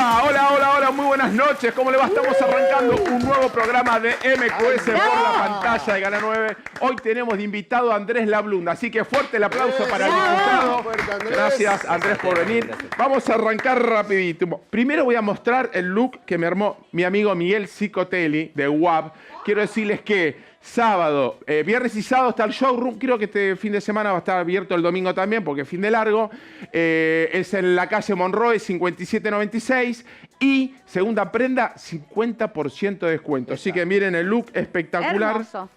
Hola, hola, hola, hola, muy buenas noches. ¿Cómo le va? Estamos arrancando un nuevo programa de MQS por la pantalla de Canal 9. Hoy tenemos de invitado a Andrés Lablunda, así que fuerte el aplauso para el diputado. Gracias, Andrés, por venir. Vamos a arrancar rapidito. Primero voy a mostrar el look que me armó mi amigo Miguel Cicotelli de UAB. Quiero decirles que sábado, viernes y sábado está el showroom. Creo que este fin de semana va a estar abierto el domingo también, porque es fin de largo. Es en la calle Monroe, 5796. Y segunda prenda, 50% de descuento. Así que miren el look espectacular. Hermoso.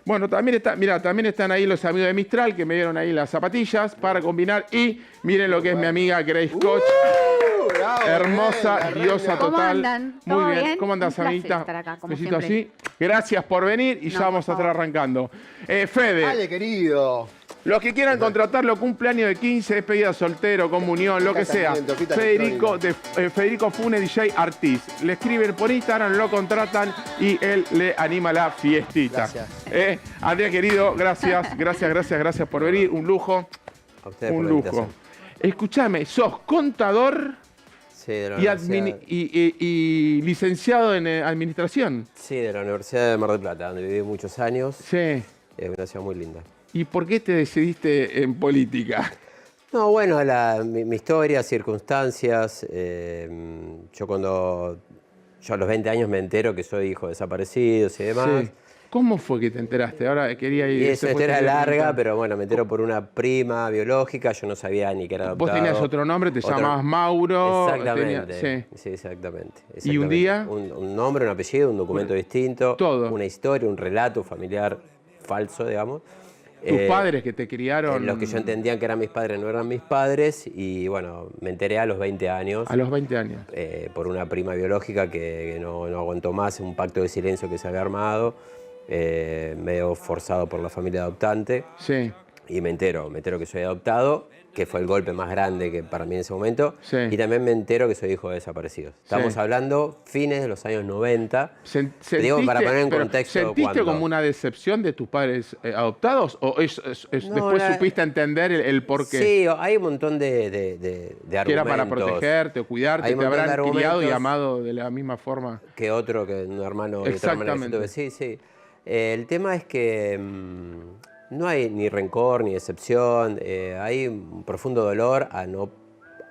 Bueno, también está, mira, también están ahí los amigos de Mistral que me dieron ahí las zapatillas para combinar. Y miren lo que es mi amiga Grace Koch. Bravo, hermosa, bien, diosa ¿Cómo total. andan? Muy ¿Todo bien. bien? ¿Cómo andás, Un placer amiguita? estar acá, como Besito siempre. así. Gracias por venir y ya No, vamos a por estar favor. arrancando. Fede, Dale, querido. los que quieran contratarlo, cumpleaños de 15, despedida soltero, comunión, lo que sea. Casamiento, fiesta Federico Fune, DJ Artist. Le escriben por Instagram, lo contratan y él le anima la fiestita. Gracias. Andrea, querido, gracias por venir. Un lujo. A ustedes Un por la lujo. invitación. Escúchame, sos contador Sí, de la y, universidad, y licenciado en administración. sí, de la Universidad de Mar del Plata, donde viví muchos años. Sí. Es una ciudad muy linda. ¿Y por qué te decidiste en política? No, bueno, mi historia, circunstancias. Yo a los 20 años me entero que soy hijo de desaparecidos y demás. Sí. ¿Cómo fue que te enteraste? Ahora quería ir. Y esa después historia te es voy a larga, preguntar. pero bueno, me entero por una prima biológica. Yo no sabía ni que era adoptado. Vos tenías otro nombre, te Otro- llamabas Mauro. Exactamente. Sí. Sí, exactamente. ¿Y un día? Un nombre, un apellido, un documento distinto. todo. Una historia, un relato familiar falso, digamos. Tus padres que te criaron. Los que yo entendía que eran mis padres no eran mis padres. Y bueno, me enteré a los 20 años. A los 20 años. Por una prima biológica que no aguantó más, un pacto de silencio que se había armado, medio forzado por la familia adoptante. Sí. Y me entero que soy adoptado, que fue el golpe más grande que para mí en ese momento. Sí. Y también me entero que soy hijo de desaparecidos. Estamos Sí. hablando fines de los años 90. Te digo, Sentiste- para poner en pero contexto. ¿Sentiste cuándo. como una decepción de tus padres adoptados? ¿O No, después supiste entender el por qué? Sí, hay un montón de argumentos. Que era para protegerte o cuidarte, Hay un te montón de habrán criado y argumentos. amado de la misma forma. Que otro, que un hermano y otra hermana que yo Exactamente. tuve. Sí, sí. El tema es que no hay ni rencor ni decepción. Hay un profundo dolor a no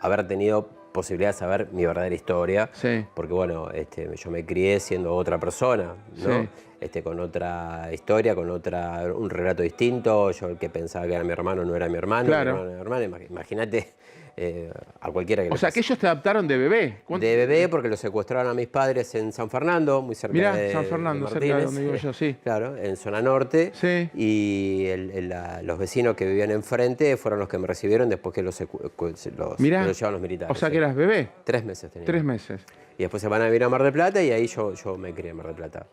haber tenido posibilidad de saber mi verdadera historia. Sí. Porque bueno, yo me crié siendo otra persona, ¿no? Sí. Con otra historia, con un relato distinto. Yo el que pensaba que era mi hermano no era mi hermano, Claro. mi hermano era mi hermana. Imagínate a cualquiera que O le sea, pase. que ellos te adaptaron de bebé. De bebé, porque lo secuestraron a mis padres en San Fernando, muy cerca Mirá, de San Fernando, de cerca de Martínez. donde vivo yo, sí. Claro, en zona norte. Sí. Y los vecinos que vivían enfrente fueron los que me recibieron después que los Mirá, que los llevaban los militares. o sea sí. que eras bebé. 3 meses tenía. 3 meses. Y después se van a vivir a Mar del Plata y ahí yo me crié en Mar del Plata.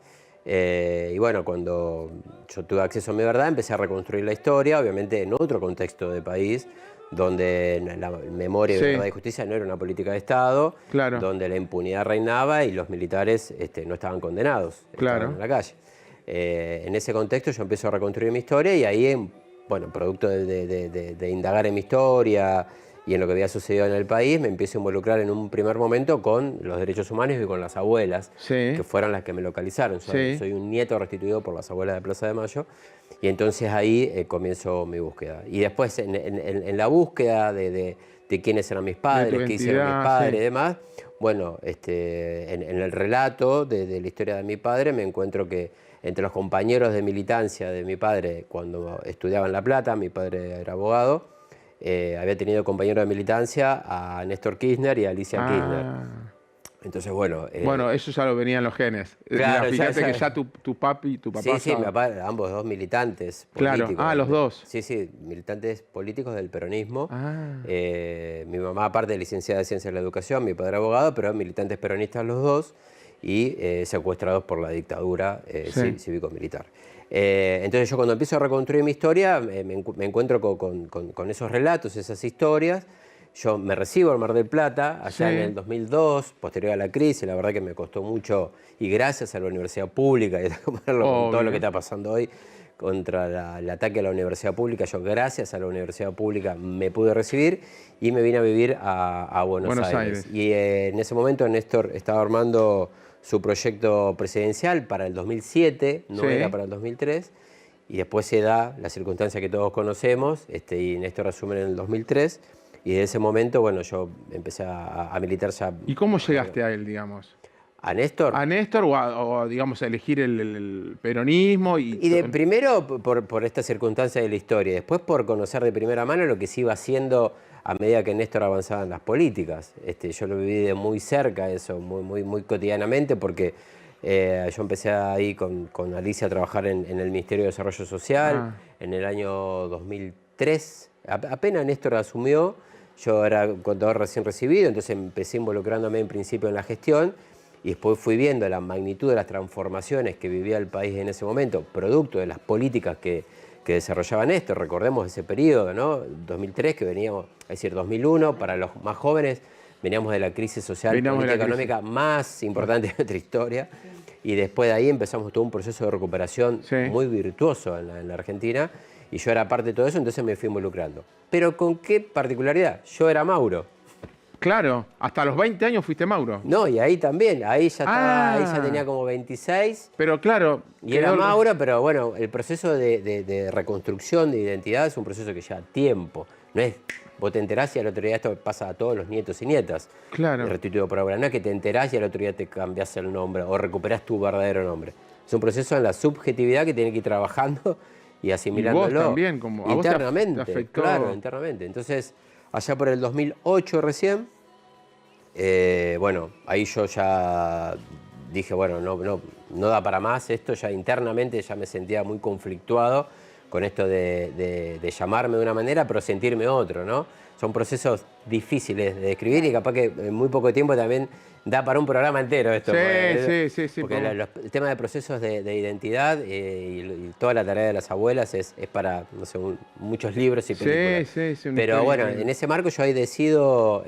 Y bueno, cuando yo tuve acceso a mi verdad, empecé a reconstruir la historia, obviamente en otro contexto de país, donde la memoria de Sí. verdad y justicia no era una política de Estado, Claro. donde la impunidad reinaba y los militares no estaban condenados, Claro. estaban en la calle. En ese contexto yo empiezo a reconstruir mi historia y ahí, bueno, producto de indagar en mi historia y en lo que había sucedido en el país, me empiezo a involucrar en un primer momento con los derechos humanos y con las abuelas, Sí. que fueron las que me localizaron. Sí. Soy un nieto restituido por las abuelas de Plaza de Mayo, y entonces ahí comienzo mi búsqueda. Y después en la búsqueda de quiénes eran mis padres, qué hicieron identidad, mis padres sí. y demás, bueno, en el relato de la historia de mi padre me encuentro que entre los compañeros de militancia de mi padre cuando estudiaba en La Plata, mi padre era abogado, había tenido compañero de militancia a Néstor Kirchner y a Alicia Kirchner. Entonces, bueno... Bueno, eso ya lo venían los genes. Claro, Fíjate ya- que ya tu papi y tu papá. Sí, sí, mi estaban- papá, ambos dos militantes Claro. políticos. Ah, los dos. Sí, sí, militantes políticos del peronismo. Ah. Mi mamá, aparte de licenciada de Ciencias de la Educación, mi padre abogado, pero militantes peronistas los dos y secuestrados por la dictadura Sí. cívico-militar. Entonces yo cuando empiezo a reconstruir mi historia me encuentro con esos relatos, esas historias. Yo me recibo en Mar del Plata, allá Sí. en el 2002, posterior a la crisis, la verdad que me costó mucho, y gracias a la universidad pública, y con todo Obvio. lo que está pasando hoy, contra el ataque a la universidad pública. Yo, gracias a la universidad pública, me pude recibir y me vine a vivir a Buenos Aires. Y en ese momento Néstor estaba armando su proyecto presidencial para el 2007, no era para el 2003, y después se da la circunstancia que todos conocemos, y Néstor asume en el 2003, y desde ese momento, bueno, yo empecé a militar ya. ¿Y cómo llegaste a él, digamos? ¿A Néstor? ¿A Néstor o digamos, a elegir el peronismo? Primero por esta circunstancia de la historia, después por conocer de primera mano lo que se iba haciendo a medida que Néstor avanzaba en las políticas. Yo lo viví de muy cerca, eso, muy cotidianamente, porque yo empecé ahí con Alicia a trabajar en el Ministerio de Desarrollo Social en el año 2003. Apenas Néstor asumió, yo era contador recién recibido, entonces empecé involucrándome en principio en la gestión, y después fui viendo la magnitud de las transformaciones que vivía el país en ese momento, producto de las políticas que desarrollaba Néstor. Recordemos ese periodo, ¿no? 2003, que veníamos, es decir, 2001, para los más jóvenes, veníamos de la crisis social y política económica más importante de nuestra historia, y después de ahí empezamos todo un proceso de recuperación muy virtuoso en la Argentina, y yo era parte de todo eso, entonces me fui involucrando. Pero ¿con qué particularidad? Yo era Mauro. Claro, hasta los 20 años fuiste Mauro. No, y ahí también, ahí ya tenía como 26. Pero claro. Y era Mauro, pero bueno, el proceso de reconstrucción de identidad es un proceso que lleva tiempo. No es, vos te enterás y al otro día esto pasa a todos los nietos y nietas. Claro. El restituido por obra. No es que te enterás y al otro día te cambiás el nombre o recuperás tu verdadero nombre. Es un proceso en la subjetividad que tiene que ir trabajando y asimilándolo. Y vos también, como internamente. ¿A vos te afectó? Claro, internamente. Entonces, allá por el 2008 recién, bueno, ahí yo ya dije, bueno, no da para más esto, ya internamente ya me sentía muy conflictuado con esto de llamarme de una manera, pero sentirme otro, ¿no? Son procesos difíciles de describir y capaz que en muy poco tiempo también da para un programa entero esto. Sí. Porque el tema de procesos de identidad y toda la tarea de las abuelas es para, no sé, muchos libros y películas. Sí. Pero bueno, en ese marco yo ahí decido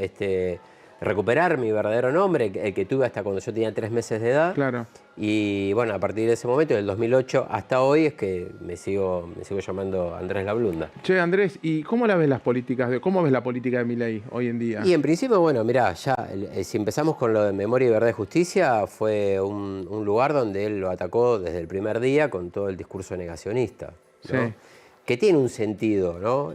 recuperar mi verdadero nombre, el que tuve hasta cuando yo tenía 3 meses de edad. Claro. Y bueno, a partir de ese momento, del 2008 hasta hoy, es que me sigo llamando Andrés Lablunda. Che, Andrés, ¿y cómo la ves cómo ves la política de Milei hoy en día? Y en principio, bueno, mirá, ya si empezamos con lo de Memoria y Verdad y Justicia, fue un lugar donde él lo atacó desde el primer día con todo el discurso negacionista, ¿no? Sí. Que tiene un sentido, ¿no?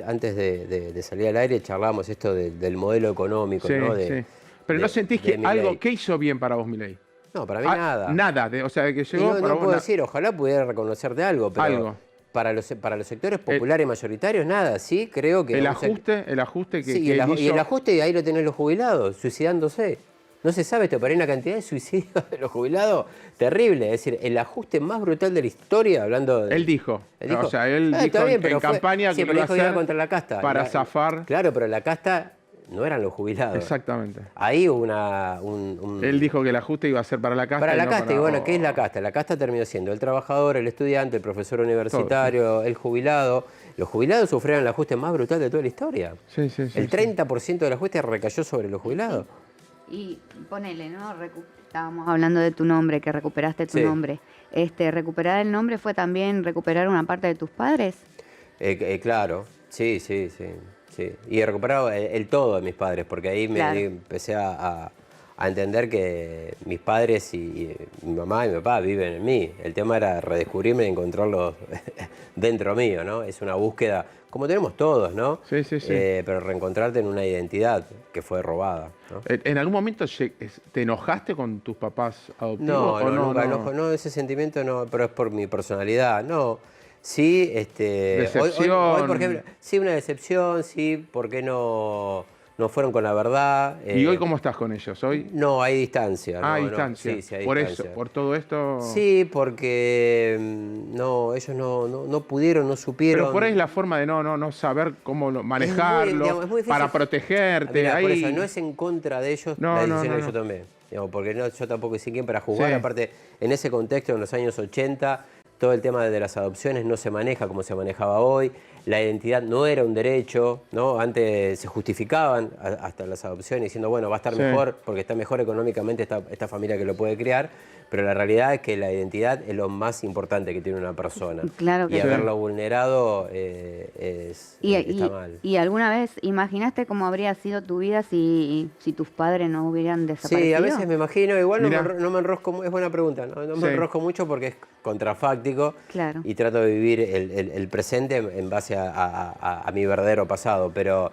Antes de salir al aire charlábamos esto del modelo económico, ¿no? Sí. Pero ¿no sentís que algo, qué hizo bien para vos Milei? No, para mí nada. Nada, o sea, de que llegó... No puedo decir, ojalá pudiera reconocerte algo, pero para los sectores populares mayoritarios, nada, sí, creo que... El ajuste que sí, y el ajuste, ahí lo tenés los jubilados, suicidándose. No se sabe esto, pero hay una cantidad de suicidios de los jubilados terrible. Es decir, el ajuste más brutal de la historia, hablando de... Él dijo. O sea, él dijo bien, en campaña que lo iba a hacer contra la casta. Para zafar. Claro, pero la casta no eran los jubilados. Exactamente. Ahí hubo Él dijo que el ajuste iba a ser para la casta. Para la casta, y bueno, ¿qué es la casta? La casta terminó siendo el trabajador, el estudiante, el profesor universitario, el jubilado. Los jubilados sufrieron el ajuste más brutal de toda la historia. Sí. El 30% del ajuste recayó sobre los jubilados. Y ponele, ¿no? Estábamos hablando de tu nombre, que recuperaste tu nombre. ¿Recuperar el nombre fue también recuperar una parte de tus padres? Claro, sí. Y he recuperado el todo de mis padres, porque ahí me empecé a entender que mis padres y mi mamá y mi papá viven en mí. El tema era redescubrirme y encontrarlos dentro mío, ¿no? Es una búsqueda, como tenemos todos, ¿no? Sí. Pero reencontrarte en una identidad que fue robada, ¿no? ¿En algún momento te enojaste con tus papás adoptivos? No, ese sentimiento no, pero es por mi personalidad, no. Sí, decepción. Hoy, por ejemplo, sí, una decepción, sí, ¿por qué no fueron con la verdad? ¿Y hoy cómo estás con ellos? ¿Hoy? No, hay distancia. Hay distancia. Sí, hay por distancia. Eso, por todo esto. Sí, porque ellos no pudieron, no supieron. Pero por ahí es la forma de no saber cómo manejarlo, es muy para protegerte. Mirá, por eso no es en contra de ellos la decisión que yo tomé. Porque yo tampoco soy quien para juzgar. Aparte, en ese contexto, en los años 80, todo el tema de las adopciones no se maneja como se manejaba hoy, la identidad no era un derecho, ¿no? Antes se justificaban hasta las adopciones diciendo, bueno, va a estar mejor porque está mejor económicamente esta familia que lo puede criar, pero la realidad es que la identidad es lo más importante que tiene una persona. Claro que y sí. haberlo vulnerado está mal. ¿Y alguna vez imaginaste cómo habría sido tu vida si tus padres no hubieran desaparecido? Sí, a veces me imagino, igual Mirá. no me enrosco, es buena pregunta, no me enrosco mucho porque es contrafáctico Claro. y trato de vivir el presente en base a mi verdadero pasado, pero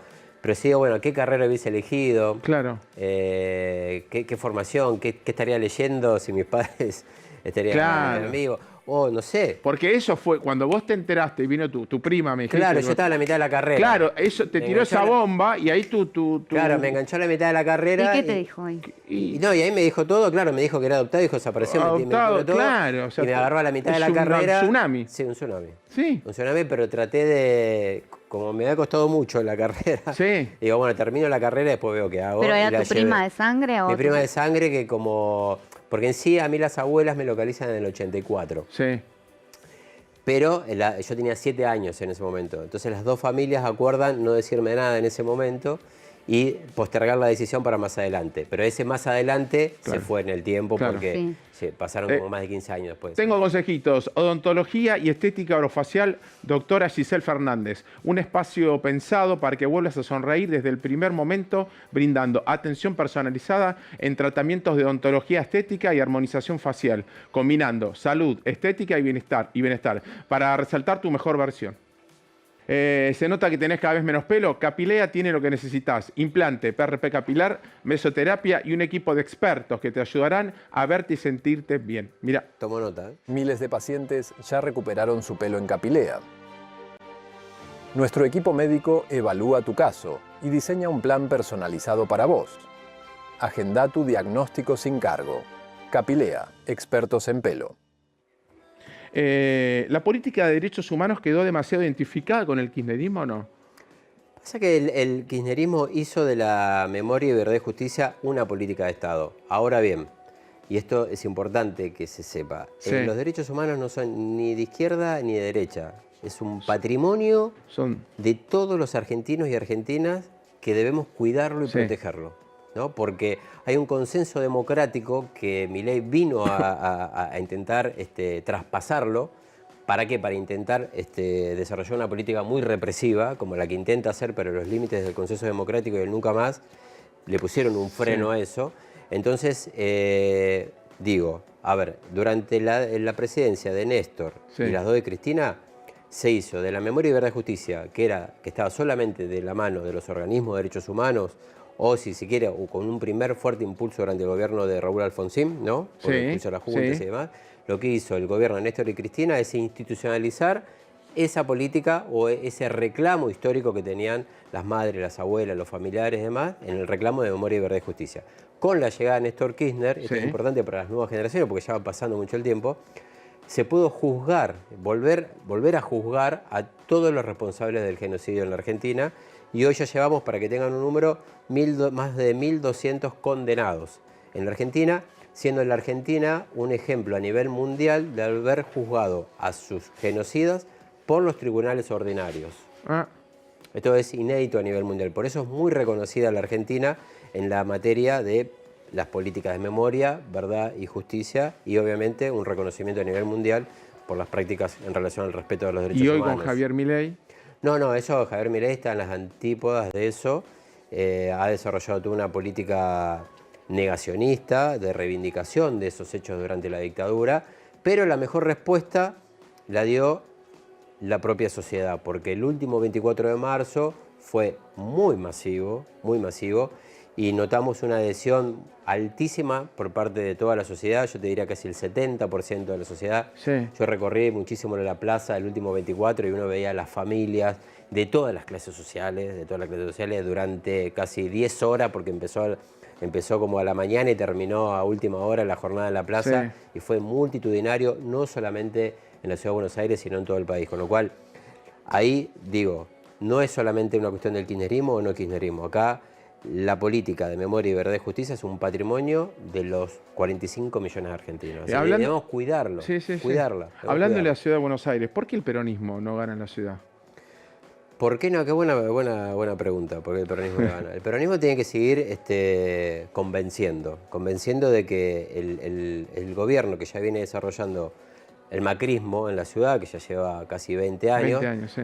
sí, bueno, ¿qué carrera hubiese elegido? Claro. ¿Qué formación? ¿Qué estaría leyendo si mis padres estarían en vivo? O no sé. Porque eso fue, cuando vos te enteraste y vino tu prima, me dijiste. Claro, yo estaba en la mitad de la carrera. Claro, eso te Me tiró esa enganchó bomba y ahí tú. Claro, me enganchó a la mitad de la carrera. ¿Y qué te dijo ahí? Y ahí me dijo todo, claro, me dijo que era adoptado, dijo desapareció, Adoptado, me todo, claro, o sea, y me agarró a la mitad de es la un carrera. tsunami. Sí, un tsunami. Sí. Un tsunami, pero traté de, como me ha costado mucho la carrera, Sí. digo, bueno, termino la carrera y después veo qué hago. ¿Pero y era la tu prima llevé. de sangre o Mi tu- prima de sangre que como, porque en sí a mí las abuelas me localizan en el 84. Sí. Pero yo tenía 7 años en ese momento. Entonces las dos familias acuerdan no decirme nada en ese momento y postergar la decisión para más adelante. Pero ese más adelante Claro. se fue en el tiempo Claro. porque pasaron como más de 15 años después. Tengo consejitos. Odontología y estética orofacial, doctora Giselle Fernández. Un espacio pensado para que vuelvas a sonreír desde el primer momento, brindando atención personalizada en tratamientos de odontología estética y armonización facial, combinando salud, estética y bienestar para resaltar tu mejor versión. Se nota que tenés cada vez menos pelo. Capilea tiene lo que necesitas. Implante, PRP capilar, mesoterapia y un equipo de expertos que te ayudarán a verte y sentirte bien. Mira. Tomo nota. Miles de pacientes ya recuperaron su pelo en Capilea. Nuestro equipo médico evalúa tu caso y diseña un plan personalizado para vos. Agenda tu diagnóstico sin cargo. Capilea, expertos en pelo. ¿La política de derechos humanos quedó demasiado identificada con el kirchnerismo o no? Pasa que el kirchnerismo hizo de la memoria y verdad y justicia una política de Estado. Ahora bien, y esto es importante que se sepa, Sí. los derechos humanos no son ni de izquierda ni de derecha. Es un patrimonio de todos los argentinos y argentinas que debemos cuidarlo y protegerlo, ¿no? Porque hay un consenso democrático que Milei vino a intentar traspasarlo. ¿Para qué? Para intentar desarrollar una política muy represiva, como la que intenta hacer, pero los límites del consenso democrático y el nunca más le pusieron un freno a eso. Entonces, digo, a ver, durante la presidencia de Néstor y las dos de Cristina, se hizo de la memoria y verdad y justicia, que estaba solamente de la mano de los organismos de derechos humanos, o si se quiere, o con un primer fuerte impulso durante el gobierno de Raúl Alfonsín, ¿no? Por el impulso de las juntas y demás. Lo que hizo el gobierno de Néstor y Cristina es institucionalizar esa política o ese reclamo histórico que tenían las madres, las abuelas, los familiares y demás, en el reclamo de memoria y verdad y justicia. Con la llegada de Néstor Kirchner, esto es importante para las nuevas generaciones porque ya va pasando mucho el tiempo, se pudo juzgar, volver a juzgar a todos los responsables del genocidio en la Argentina, y hoy ya llevamos, para que tengan un número, más de 1.200 condenados en la Argentina, siendo en la Argentina un ejemplo a nivel mundial de haber juzgado a sus genocidas por los tribunales ordinarios. Esto es inédito a nivel mundial, por eso es muy reconocida la Argentina en la materia de las políticas de memoria, verdad y justicia, y obviamente un reconocimiento a nivel mundial por las prácticas en relación al respeto de los derechos humanos. ¿Y hoy con Javier Milei? No, eso, Javier Milei está en las antípodas de eso. Ha desarrollado toda una política negacionista, de reivindicación de esos hechos durante la dictadura, pero la mejor respuesta la dio la propia sociedad, porque el último 24 de marzo fue muy masivo, y notamos una adhesión altísima por parte de toda la sociedad, yo te diría casi el 70% de la sociedad. Yo recorrí muchísimo la plaza el último 24 y uno veía a las familias de todas las clases sociales, durante casi 10 horas, porque empezó como a la mañana y terminó a última hora la jornada en la plaza, y fue multitudinario, no solamente en la Ciudad de Buenos Aires, sino en todo el país. Con lo cual, ahí digo, no es solamente una cuestión del kirchnerismo o no kirchnerismo. Acá la política de memoria y verdad y justicia es un patrimonio de los 45 millones de argentinos. Así que debemos cuidarlo, cuidarla. Hablando de la ciudad de Buenos Aires, ¿por qué el peronismo no gana en la ciudad? ¿Por qué no? Qué buena pregunta, ¿por qué el peronismo no gana? El peronismo tiene que seguir convenciendo de que el gobierno que ya viene desarrollando el macrismo en la ciudad, que ya lleva casi 20 años,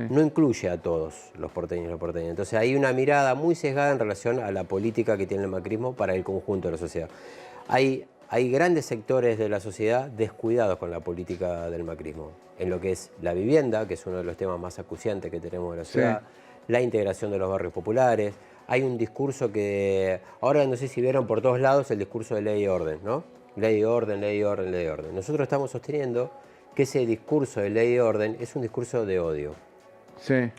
no incluye a todos los porteños y las porteñas. Entonces hay una mirada muy sesgada en relación a la política que tiene el macrismo para el conjunto de la sociedad. Hay grandes sectores de la sociedad descuidados con la política del macrismo, en lo que es la vivienda, que es uno de los temas más acuciantes que tenemos en la ciudad, la integración de los barrios populares. Hay un discurso que, ahora no sé si vieron por todos lados el discurso de ley y orden, ¿no? Ley y orden, ley y orden, ley y orden. Nosotros estamos sosteniendo que ese discurso de ley y orden es un discurso de odio. Sí.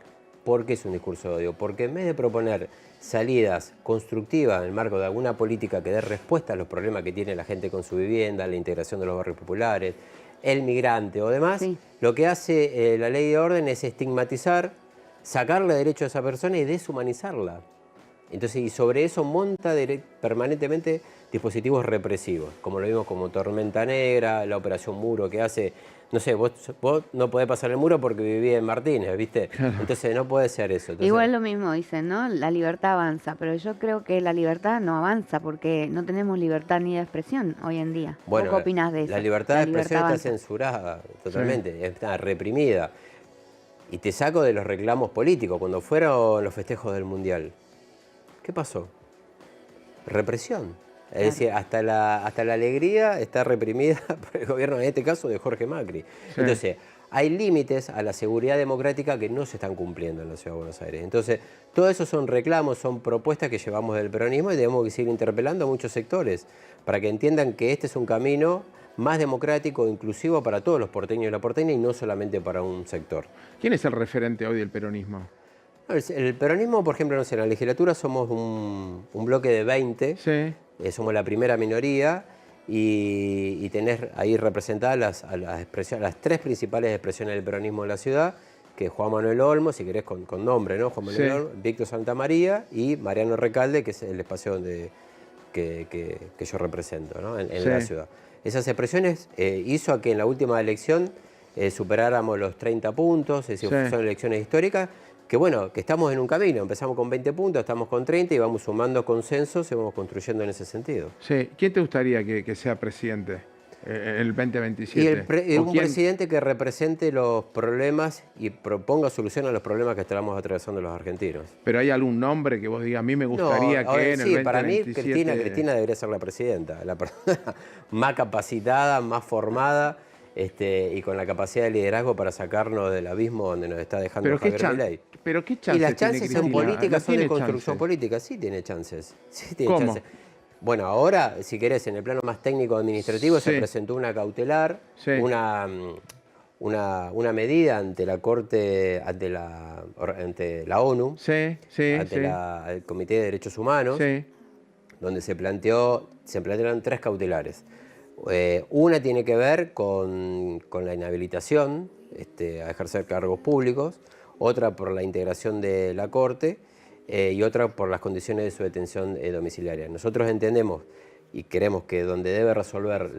¿Por qué es un discurso de odio? Porque en vez de proponer salidas constructivas en el marco de alguna política que dé respuesta a los problemas que tiene la gente con su vivienda, la integración de los barrios populares, el migrante o demás, lo que hace la ley de orden es estigmatizar, sacarle derecho a esa persona y deshumanizarla. Entonces, y sobre eso monta permanentemente dispositivos represivos, como lo vimos como Tormenta Negra, la Operación Muro que hace, no sé, vos no podés pasar el muro porque vivís en Martínez, ¿viste? Entonces no puede ser eso. Entonces, igual lo mismo dicen, ¿no? La libertad avanza, pero yo creo que la libertad no avanza porque no tenemos libertad ni de expresión hoy en día. Bueno, ¿Vos qué opinás de eso? La libertad de expresión está avanza. censurada totalmente, está reprimida. Y te saco de los reclamos políticos. Cuando fueron los festejos del Mundial, ¿qué pasó? Represión. Es decir, hasta la alegría está reprimida por el gobierno, en este caso, de Jorge Macri. Entonces, hay límites a la seguridad democrática que no se están cumpliendo en la Ciudad de Buenos Aires. Entonces, todo eso son reclamos, son propuestas que llevamos del peronismo y debemos seguir interpelando a muchos sectores para que entiendan que este es un camino más democrático, inclusivo para todos los porteños y la porteña y no solamente para un sector. ¿Quién es el referente hoy del peronismo? El peronismo, por ejemplo, no sé, en la legislatura somos un bloque de 20, somos la primera minoría y tenés ahí representadas las tres principales expresiones del peronismo en la ciudad, que es Juan Manuel Olmos, si querés con nombre, ¿no? Juan Manuel Olmos, Víctor Santamaría y Mariano Recalde, que es el espacio que yo represento, ¿no? en la ciudad. Esas expresiones hizo a que en la última elección superáramos los 30 puntos, es decir, son elecciones históricas, que bueno, que estamos en un camino, empezamos con 20 puntos, estamos con 30 y vamos sumando consensos y vamos construyendo en ese sentido. Sí, ¿quién te gustaría que sea presidente en el 2027? Y un presidente que represente los problemas y proponga solución a los problemas que estamos atravesando los argentinos. ¿Pero hay algún nombre que vos digas, a mí me gustaría que en el 2027... para mí Cristina debería ser la presidenta, la persona más capacitada, más formada, y con la capacidad de liderazgo para sacarnos del abismo donde nos está dejando Javier Milei. ¿Pero qué chances? Y las chances en política son de construcción chances política. Sí tiene chances. Sí tiene chances. Bueno, ahora, si querés, en el plano más técnico-administrativo se presentó una cautelar, una medida ante la Corte, ante la ONU, ante el Comité de Derechos Humanos, donde se plantearon 3 cautelares. Una tiene que ver con la inhabilitación a ejercer cargos públicos, otra por la integración de la Corte y otra por las condiciones de su detención domiciliaria. Nosotros entendemos y queremos que donde debe resolver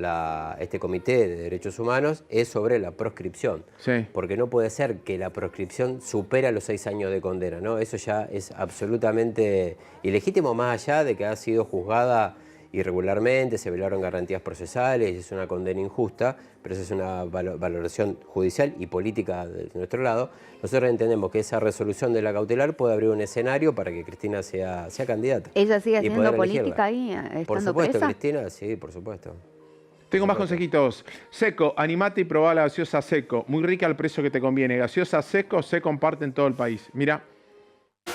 este Comité de Derechos Humanos es sobre la proscripción, porque no puede ser que la proscripción supere los 6 años de condena, ¿no? Eso ya es absolutamente ilegítimo, más allá de que ha sido juzgada irregularmente, se violaron garantías procesales, es una condena injusta, pero esa es una valoración judicial y política de nuestro lado. Nosotros entendemos que esa resolución de la cautelar puede abrir un escenario para que Cristina sea candidata. ¿Ella sigue haciendo política ahí, estando Por supuesto, presa? Cristina, sí, por supuesto. Tengo más consejitos. Seco, animate y probá la gaseosa Seco. Muy rica al precio que te conviene. Gaseosa Seco se comparte en todo el país. Mira.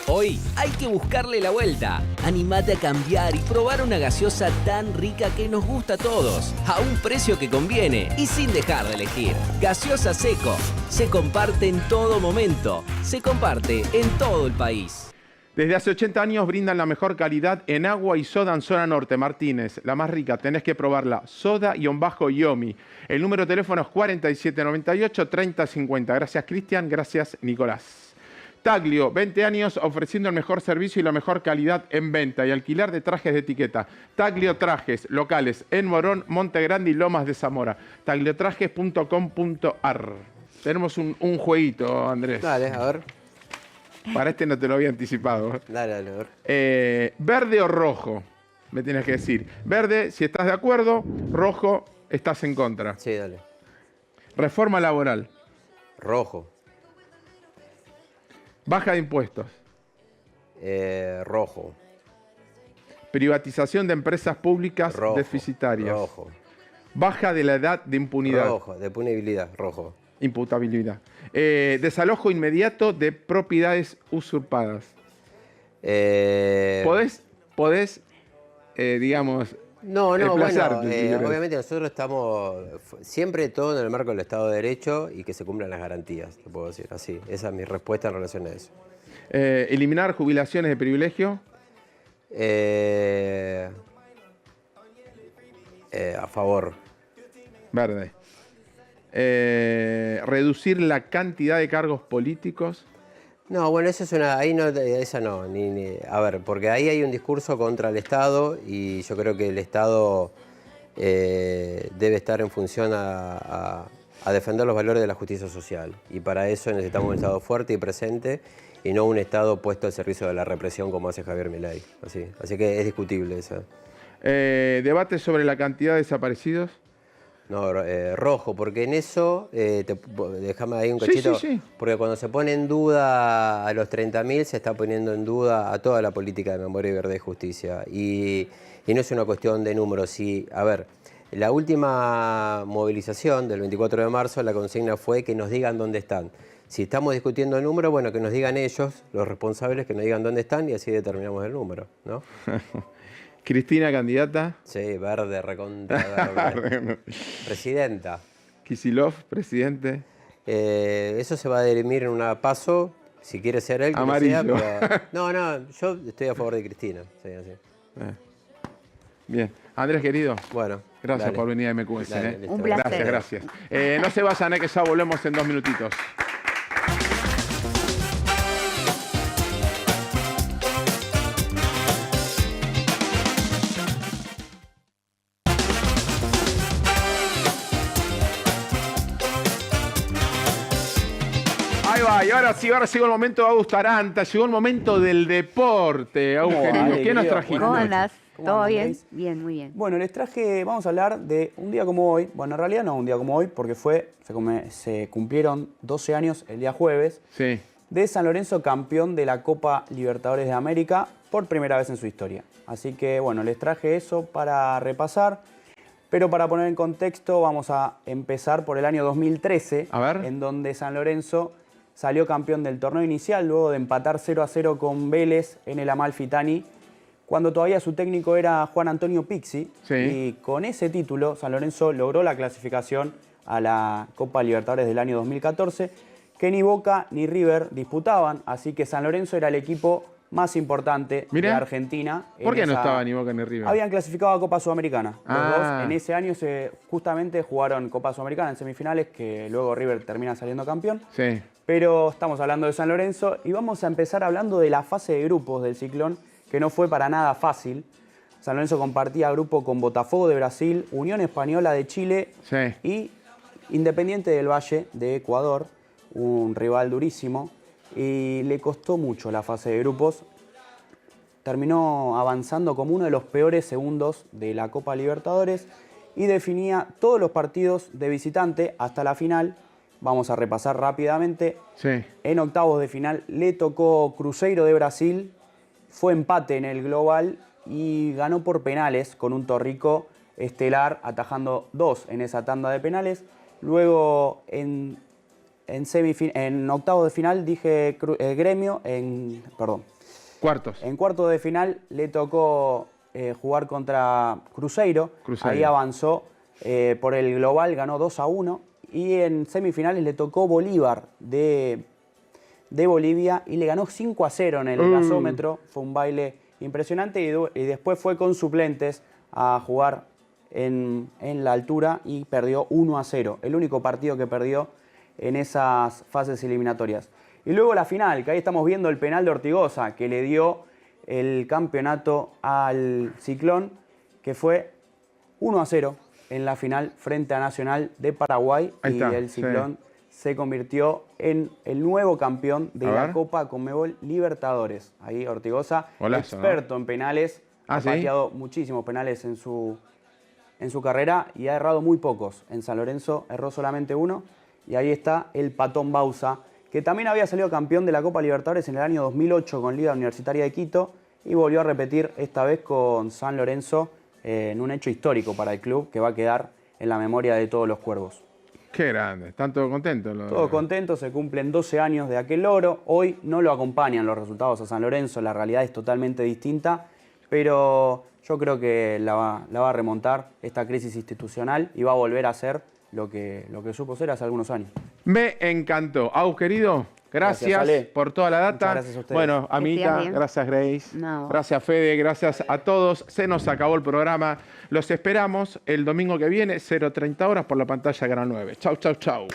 Hoy hay que buscarle la vuelta. Animate a cambiar y probar una gaseosa tan rica que nos gusta a todos, a un precio que conviene y sin dejar de elegir. Gaseosa Seco. Se comparte en todo momento. Se comparte en todo el país. Desde hace 80 años brindan la mejor calidad en agua y soda en Zona Norte. Martínez, la más rica, tenés que probarla. Soda-Yomi. El número de teléfono es 4798-3050. Gracias, Cristian. Gracias, Nicolás. Taglio, 20 años ofreciendo el mejor servicio y la mejor calidad en venta y alquiler de trajes de etiqueta. Taglio Trajes, locales en Morón, Monte Grande y Lomas de Zamora. tagliotrajes.com.ar. Tenemos un jueguito, Andrés. Dale, a ver. Para este no te lo había anticipado. Dale, a ver. ¿Verde o rojo? Me tienes que decir. Verde, si estás de acuerdo. Rojo, estás en contra. Sí, dale. Reforma laboral. Rojo. Baja de impuestos. Rojo. Privatización de empresas públicas Rojo. deficitarias. Rojo. Baja de la edad de impunidad. Rojo. De punibilidad. Rojo. Imputabilidad. Desalojo inmediato de propiedades usurpadas. Podés digamos, No, desplazarte, bueno, si querés. obviamente nosotros estamos siempre todo en el marco del Estado de Derecho y que se cumplan las garantías, te puedo decir así. Esa es mi respuesta en relación a eso. Eliminar jubilaciones de privilegio. A favor. Verde. Reducir la cantidad de cargos políticos. No, bueno, eso es una. Ahí no, esa no. A ver, porque ahí hay un discurso contra el Estado y yo creo que el Estado debe estar en función a defender los valores de la justicia social. Y para eso necesitamos un Estado fuerte y presente y no un Estado puesto al servicio de la represión como hace Javier Milei. Así que es discutible eso. Debate sobre la cantidad de desaparecidos. No, rojo, porque en eso, déjame ahí un cachito, Sí. porque cuando se pone en duda a los 30.000 se está poniendo en duda a toda la política de memoria y verdad y justicia. Y no es una cuestión de números. A ver, la última movilización del 24 de marzo, la consigna fue que nos digan dónde están. Si estamos discutiendo el número, bueno, que nos digan ellos, los responsables, que nos digan dónde están y así determinamos el número, ¿no? Cristina, candidata. Sí, verde, recontra verde. Presidenta. Kicillof, presidente. Eso se va a dirimir en una paso, si quiere ser él, que Amarillo. no sea, pero... No, yo estoy a favor de Cristina. Sí, así. Bien. Andrés, querido. Bueno, Gracias dale. por venir a MQS. Dale, listo. Un placer. Gracias. No se vayan, que ya volvemos en 2 minutitos. Ahí va, y ahora sí llegó el momento de Augusto Aranta, llegó el momento del deporte. Augusto, ¿Cómo va, querido, ¿qué nos querido? trajiste? ¿Cómo noches. andás? ¿Cómo ¿Todo andan, bien? Grace? Bien, muy bien. Bueno, les traje, vamos a hablar de un día como hoy. Bueno, en realidad no un día como hoy, porque se cumplieron 12 años el día jueves Sí. de San Lorenzo campeón de la Copa Libertadores de América por primera vez en su historia. Así que bueno, les traje eso para repasar. Pero para poner en contexto, vamos a empezar por el año 2013, A ver. en donde San Lorenzo salió campeón del torneo inicial luego de empatar 0-0 con Vélez en el Amalfitani, cuando todavía su técnico era Juan Antonio Pizzi. Sí. Y con ese título, San Lorenzo logró la clasificación a la Copa Libertadores del año 2014, que ni Boca ni River disputaban, así que San Lorenzo era el equipo más importante Mirá. de Argentina. ¿Por qué en no esa- estaba ni Boca ni River? Habían clasificado a Copa Sudamericana. Los Ah. dos en ese año justamente jugaron Copa Sudamericana en semifinales, que luego River termina saliendo campeón. Sí. Pero estamos hablando de San Lorenzo y vamos a empezar hablando de la fase de grupos del Ciclón, que no fue para nada fácil. San Lorenzo compartía grupo con Botafogo de Brasil, Unión Española de Chile Sí. y Independiente del Valle de Ecuador, un rival durísimo, y le costó mucho la fase de grupos. Terminó avanzando como uno de los peores segundos de la Copa Libertadores y definía todos los partidos de visitante hasta la final. Vamos a repasar rápidamente. Sí. En octavos de final le tocó Cruzeiro de Brasil, fue empate en el global y ganó por penales con un Torrico estelar atajando 2 en esa tanda de penales. Luego en octavos de final dije Gremio, Cuartos. en cuartos de final le tocó jugar contra Cruzeiro. Cruzeiro. Ahí avanzó por el global, ganó 2-1. Y en semifinales le tocó Bolívar de Bolivia y le ganó 5-0 en el gasómetro. Fue un baile impresionante y después fue con suplentes a jugar en la altura y perdió 1-0. El único partido que perdió en esas fases eliminatorias. Y luego la final, que ahí estamos viendo el penal de Ortigosa, que le dio el campeonato al Ciclón, que fue 1-0 en la final frente a Nacional de Paraguay. Ahí y está, el Ciclón se convirtió en el nuevo campeón de A la ver. Copa Conmebol Libertadores. Ahí Ortigosa, Golazo, experto en penales, Ah, ha ¿sí? pateado muchísimos penales en su carrera y ha errado muy pocos. En San Lorenzo erró solamente uno. Y ahí está el Patón Bausa, que también había salido campeón de la Copa Libertadores en el año 2008 con Liga Universitaria de Quito y volvió a repetir esta vez con San Lorenzo en un hecho histórico para el club que va a quedar en la memoria de todos los cuervos. Qué grande. ¿Están todos contentos? Todos contentos, se cumplen 12 años de aquel logro. Hoy no lo acompañan los resultados a San Lorenzo, la realidad es totalmente distinta, pero yo creo que la va a remontar esta crisis institucional y va a volver a ser lo que supo ser hace algunos años. Me encantó. Agus, querido, gracias, Gracias, Ale. por toda la data. Muchas gracias a ustedes. Bueno, Que amiguita, sigas bien. gracias Grace. No. Gracias Fede, gracias a todos. Se nos acabó el programa. Los esperamos el domingo que viene, 0:30 horas por la pantalla Gran 9. Chau, chau, chau.